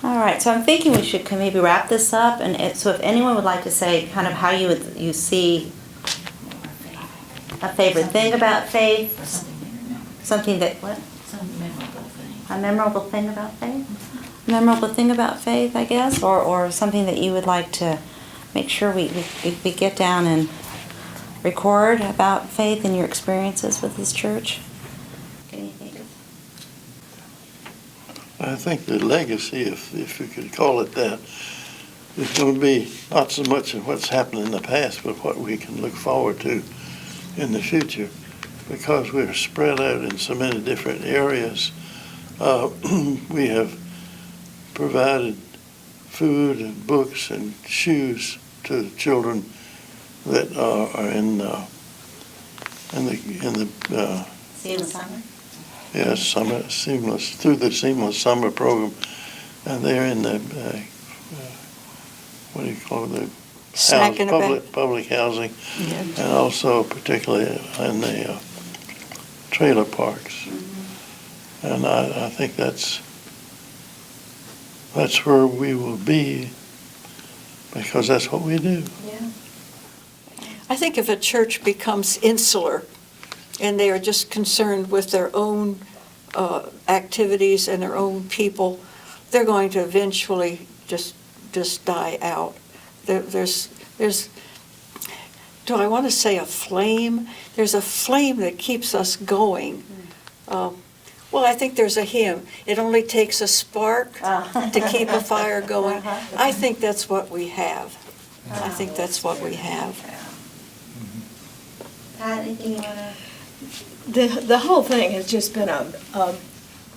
All right, so I'm thinking we should maybe wrap this up, and so if anyone would like to say kind of how you see a favorite thing about faith, something that what? Some memorable thing. A memorable thing about faith? A memorable thing about faith, I guess, or something that you would like to make sure we get down and record about faith and your experiences with this church. Can you think of? I think the legacy, if you could call it that, is going to be not so much of what's happened in the past, but what we can look forward to in the future, because we're spread out in so many different areas. We have provided food and books and shoes to children that are in the Seamless summer? seamless through the seamless summer program, and they're in the what do you call it, the public housing, Yeah. and also particularly in the trailer parks. Mm-hmm. And I think that's where we will be, because that's what we do. Yeah. I think if a church becomes insular and they are just concerned with their own activities and their own people, they're going to eventually just die out. There's do I want to say a flame? There's a flame that keeps us going. Well, I think there's a hymn. It only takes a spark to keep a fire going. I think that's what we have. I think that's what we have. Pat, anything you want to? The whole thing has just been a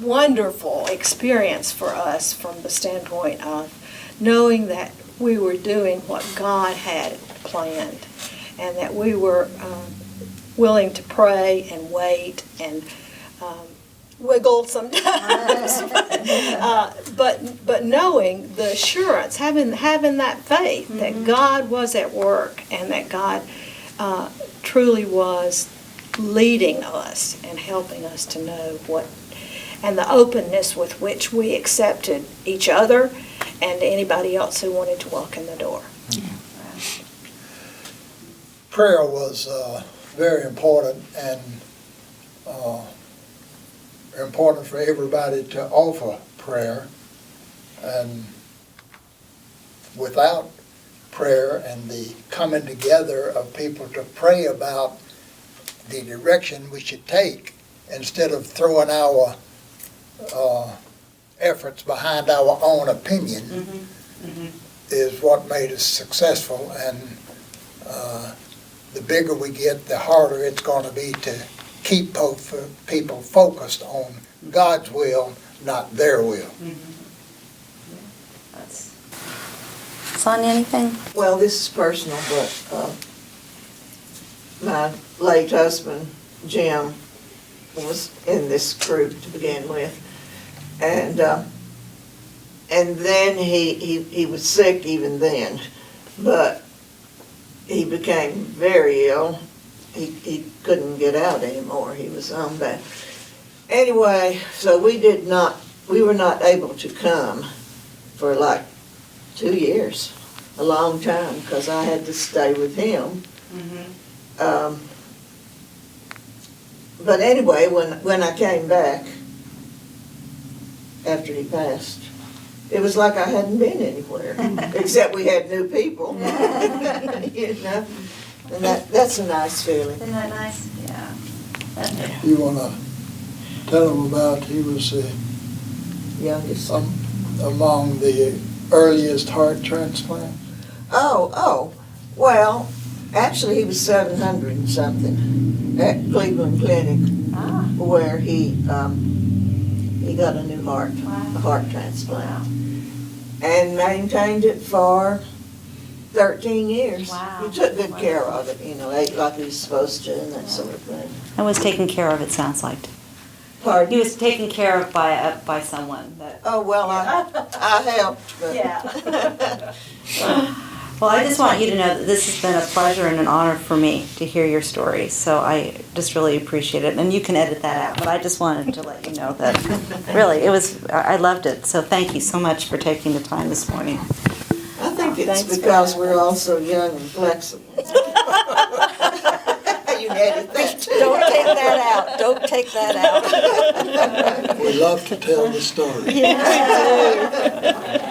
wonderful experience for us from the standpoint of knowing that we were doing what God had planned, and that we were willing to pray and wait and wiggle sometimes, but knowing the assurance, having that faith that God was at work and that God truly was leading us and helping us to know what, and the openness with which we accepted each other and anybody else who wanted to walk in the door. Prayer was very important, and important for everybody to offer prayer. And without prayer and the coming together of people to pray about the direction we should take, instead of throwing our efforts behind our own opinion, is what made us successful. And the bigger we get, the harder it's going to be to keep people focused on God's will, not their will. Sonya, anything? Well, this is personal, but my late husband, Jim, was in this group to begin with. And then he was sick even then, but he became very ill. He couldn't get out anymore. He was on that. Anyway, so we were not able to come for like 2 years, a long time, because I had to stay with him. But anyway, when I came back after he passed, it was like I hadn't been anywhere, except we had new people. You know, and that's a nice feeling. Isn't that nice? Yeah. You want to tell them about, he was Youngest. among the earliest heart transplants? Oh, well, actually he was 700 and something at Cleveland Clinic, where he got a new heart, a heart transplant, and maintained it for 13 years. Wow. He took good care of it, ate like he was supposed to and that sort of thing. And was taken care of, it sounds like. Pardon? He was taken care of by someone. Oh, well, I helped, but... Yeah. Well, I just want you to know that this has been a pleasure and an honor for me to hear your story. So I just really appreciate it. And you can edit that out, but I just wanted to let you know that really I loved it. So thank you so much for taking the time this morning. I think it's Thanks for because having we're all so young and flexible. You added that too. Don't take that out, don't take that out. We love to tell the story. Yeah.